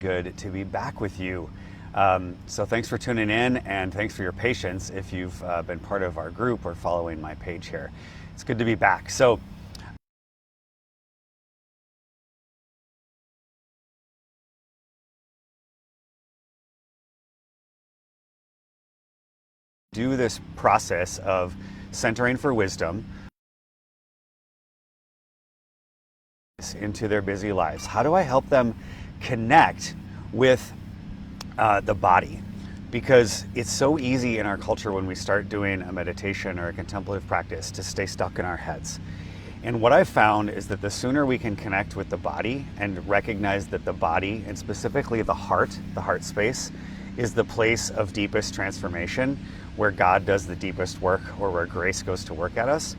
Good to be back with you. So thanks for tuning in, and thanks for your patience if you've been part of our group or following my page here. It's good to be back. So do this process of centering for wisdom into their busy lives. How do I help them connect with the body? Because it's so easy in our culture when we start doing a meditation or a contemplative practice to stay stuck in our heads. And what I've found is that the sooner we can connect with the body and recognize that the body, and specifically the heart space, is the place of deepest transformation, where God does the deepest work, or where grace goes to work at us,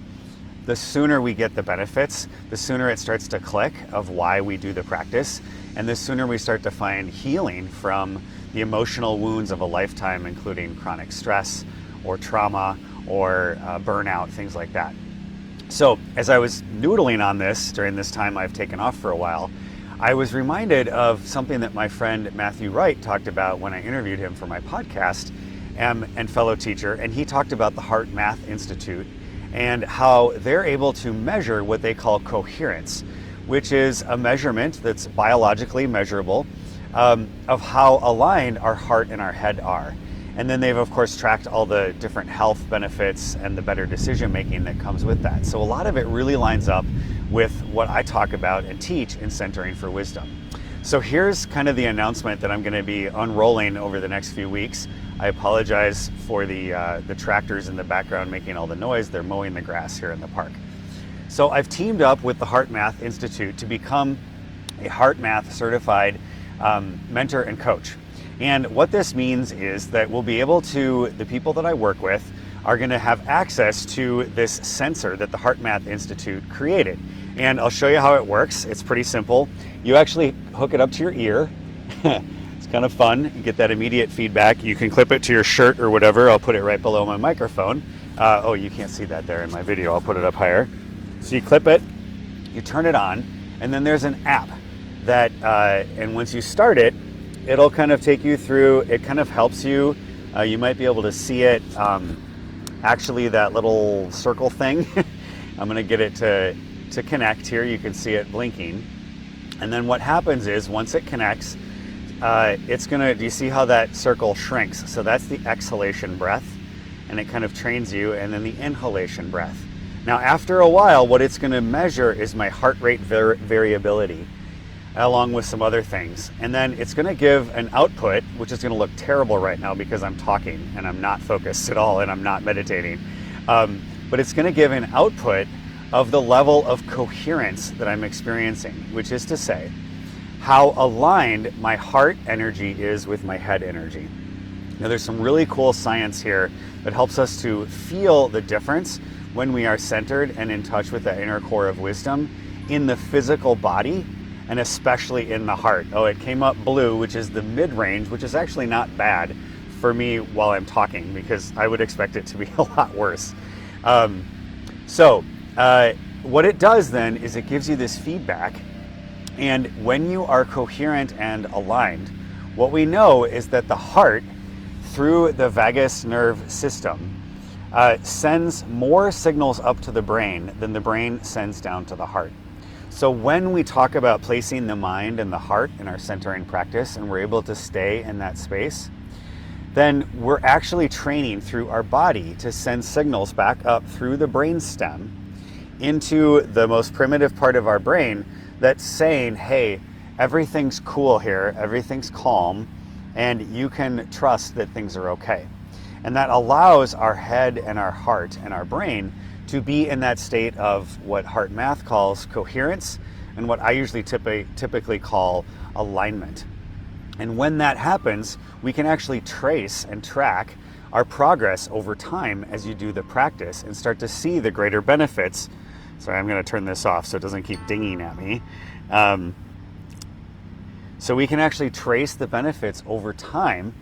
the sooner we get the benefits, the sooner it starts to click of why we do the practice, and the sooner we start to find healing from the emotional wounds of a lifetime, including chronic stress or trauma or burnout, things like that. So as I was noodling on this during this time I've taken off for a while, I was reminded of something that my friend Matthew Wright talked about when I interviewed him for my podcast, and fellow teacher, and he talked about the HeartMath Institute and how they're able to measure what they call coherence, which is a measurement that's biologically measurable of how aligned our heart and our head are. And then they've of course tracked all the different health benefits and the better decision making that comes with that. So a lot of it really lines up with what I talk about and teach in Centering for Wisdom. So here's kind of the announcement that I'm going to be unrolling over the next few weeks. I apologize for the tractors in the background making all the noise. They're mowing the grass here in the park. So I've teamed up with the HeartMath Institute to become a HeartMath certified mentor and coach. And what this means is that we'll be able to, the people that I work with are going to have access to this sensor that the HeartMath Institute created. And I'll show you how it works. It's pretty simple. You actually hook it up to your ear. It's kind of fun. You get that immediate feedback. You can clip it to your shirt or whatever. I'll put it right below my microphone. Oh, you can't see that there in my video. I'll put it up higher. So you clip it, you turn it on, and then there's an app that, and once you start it, it'll kind of take you through, it kind of helps you. You might be able to see it, actually that little circle thing. I'm going to get it to connect here. You can see it blinking. And then what happens is once it connects, it's going to, do you see how that circle shrinks? So that's the exhalation breath, and it kind of trains you, and then the inhalation breath. Now after a while, what it's going to measure is my heart rate variability, along with some other things. And then it's going to give an output, which is going to look terrible right now because I'm talking and I'm not focused at all and I'm not meditating. But it's going to give an output of the level of coherence that I'm experiencing, which is to say, how aligned my heart energy is with my head energy. Now there's some really cool science here that helps us to feel the difference when we are centered and in touch with the inner core of wisdom in the physical body, and especially in the heart. Oh, it came up blue, which is the mid-range, which is actually not bad for me while I'm talking, because I would expect it to be a lot worse. What it does then is it gives you this feedback, and when you are coherent and aligned, what we know is that the heart, through the vagus nerve system, sends more signals up to the brain than the brain sends down to the heart. So when we talk about placing the mind and the heart in our centering practice, and we're able to stay in that space, then we're actually training through our body to send signals back up through the brain stem into the most primitive part of our brain that's saying, hey, everything's cool here, everything's calm, and you can trust that things are okay. And that allows our head and our heart and our brain to be in that state of what HeartMath calls coherence, and what I usually typically call alignment. And when that happens, we can actually trace and track our progress over time as you do the practice and start to see the greater benefits. Sorry, I'm going to turn this off so it doesn't keep dinging at me. So we can actually trace the benefits over time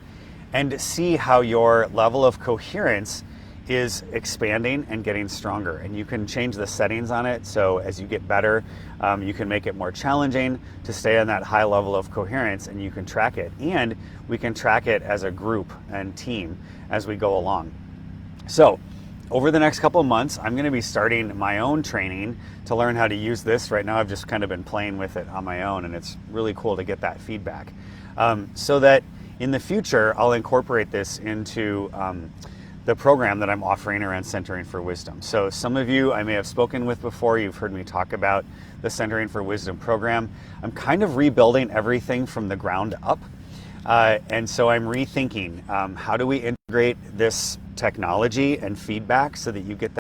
and see how your level of coherence is expanding and getting stronger, and you can change the settings on it. So as you get better, you can make it more challenging to stay on that high level of coherence, and you can track it. And we can track it as a group and team as we go along. So over the next couple of months, I'm going to be starting my own training to learn how to use this. Right now, I've just kind of been playing with it on my own, and it's really cool to get that feedback. So that in the future, I'll incorporate this into the program that I'm offering around Centering for Wisdom. So some of you I may have spoken with before, you've heard me talk about the Centering for Wisdom program. I'm kind of rebuilding everything from the ground up. And so I'm rethinking, how do we integrate this technology and feedback so that you get that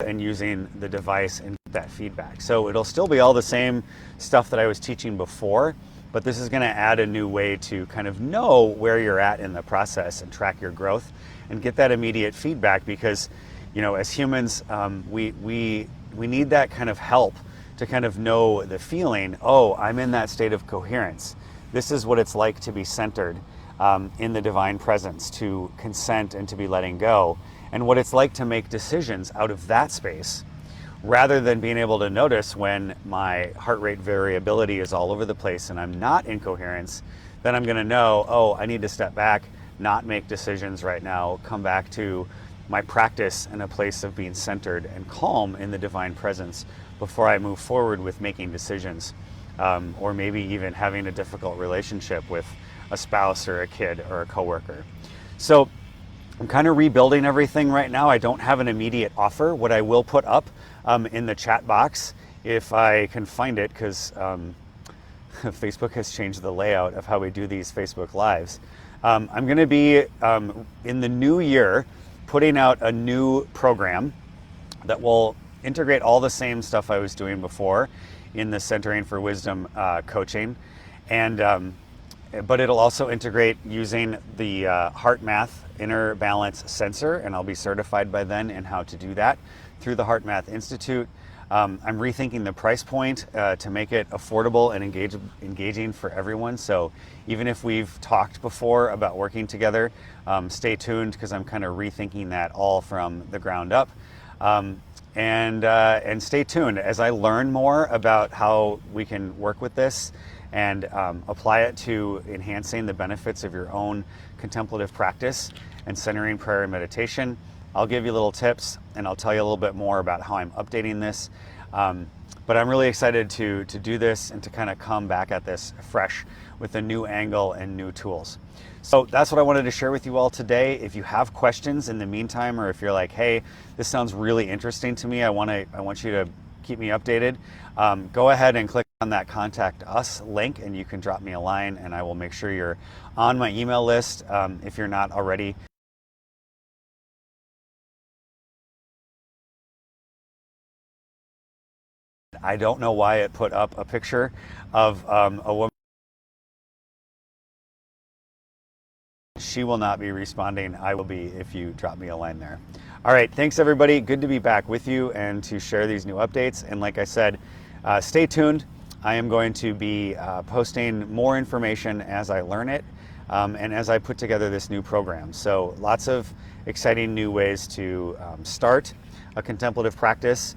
and using the device and get that feedback. So it'll still be all the same stuff that I was teaching before, but this is going to add a new way to kind of know where you're at in the process and track your growth and get that immediate feedback, because, you know, as humans, we need that kind of help to kind of know the feeling, oh, I'm in that state of coherence. This is what it's like to be centered in the divine presence, to consent and to be letting go, and what it's like to make decisions out of that space, rather than being able to notice when my heart rate variability is all over the place and I'm not in coherence. Then I'm going to know, oh, I need to step back, not make decisions right now, come back to my practice in a place of being centered and calm in the divine presence before I move forward with making decisions, or maybe even having a difficult relationship with a spouse or a kid or a coworker. So I'm kind of rebuilding everything right now. I don't have an immediate offer. What I will put up in the chat box, if I can find it, because Facebook has changed the layout of how we do these Facebook Lives. I'm going to be, in the new year, putting out a new program that will integrate all the same stuff I was doing before in the Centering for Wisdom coaching. And but it'll also integrate using the HeartMath Inner Balance Sensor, and I'll be certified by then in how to do that through the HeartMath Institute. I'm rethinking the price point to make it affordable and engaging for everyone. So even if we've talked before about working together, stay tuned, because I'm kind of rethinking that all from the ground up. And stay tuned as I learn more about how we can work with this and apply it to enhancing the benefits of your own contemplative practice and centering prayer and meditation. I'll give you little tips, and I'll tell you a little bit more about how I'm updating this. But I'm really excited to do this and to kind of come back at this fresh with a new angle and new tools. So that's what I wanted to share with you all today. If you have questions in the meantime, or if you're like, hey, this sounds really interesting to me, I want you to keep me updated, go ahead and click on that Contact Us link, and you can drop me a line, and I will make sure you're on my email list if you're not already. I don't know why it put up a picture of a woman. She will not be responding. I will be if you drop me a line there. All right, thanks everybody. Good to be back with you and to share these new updates. And like I said, stay tuned. I am going to be posting more information as I learn it and as I put together this new program. So lots of exciting new ways to start a contemplative practice,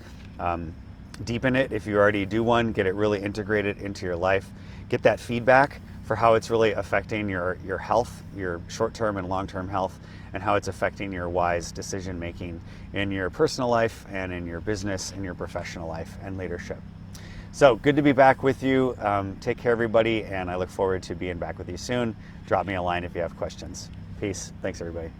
deepen it if you already do one, get it really integrated into your life, get that feedback for how it's really affecting your health, your short-term and long-term health, and how it's affecting your wise decision making in your personal life and in your business and your professional life and leadership. So good to be back with you. Take care, everybody, and I look forward to being back with you soon. Drop me a line if you have questions. Peace. Thanks, everybody.